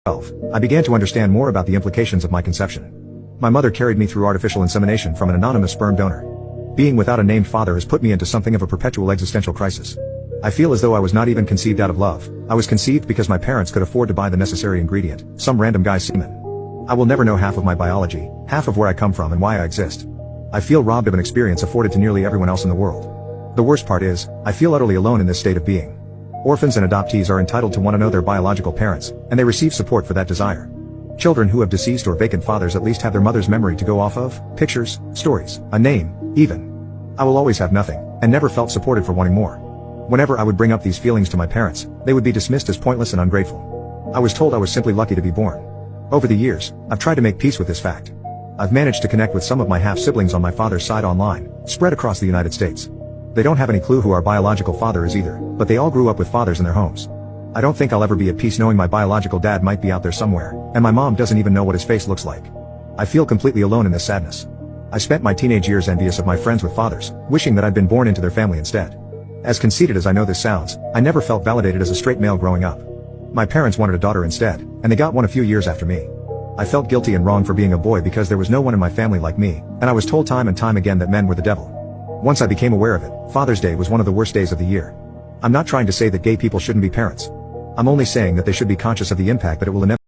12, I began to understand more about the implications of my conception. My mother carried me through artificial insemination from an anonymous sperm donor. Being without a named father has put me into something of a perpetual existential crisis. I feel as though I was not even conceived out of love. I was conceived because my parents could afford to buy the necessary ingredient, some random guy's semen. I will never know half of my biology, half of where I come from and why I exist. I feel robbed of an experience afforded to nearly everyone else in the world. The worst part is, I feel utterly alone in this state of being. Orphans and adoptees are entitled to want to know their biological parents, and they receive support for that desire. Children who have deceased or vacant fathers at least have their mother's memory to go off of, pictures, stories, a name, even. I will always have nothing, and never felt supported for wanting more. Whenever I would bring up these feelings to my parents, they would be dismissed as pointless and ungrateful. I was told I was simply lucky to be born. Over the years, I've tried to make peace with this fact. I've managed to connect with some of my half-siblings on my father's side online, spread across the United States. They don't have any clue who our biological father is either, but they all grew up with fathers in their homes. I don't think I'll ever be at peace knowing my biological dad might be out there somewhere, and my mom doesn't even know what his face looks like. I feel completely alone in this sadness. I spent my teenage years envious of my friends with fathers, wishing that I'd been born into their family instead. As conceited as I know this sounds, I never felt validated as a straight male growing up. My parents wanted a daughter instead, and they got one a few years after me. I felt guilty and wrong for being a boy because there was no one in my family like me, and I was told time and time again that men were the devil. Once I became aware of it, Father's Day was one of the worst days of the year. I'm not trying to say that gay people shouldn't be parents. I'm only saying that they should be conscious of the impact that it will inevitably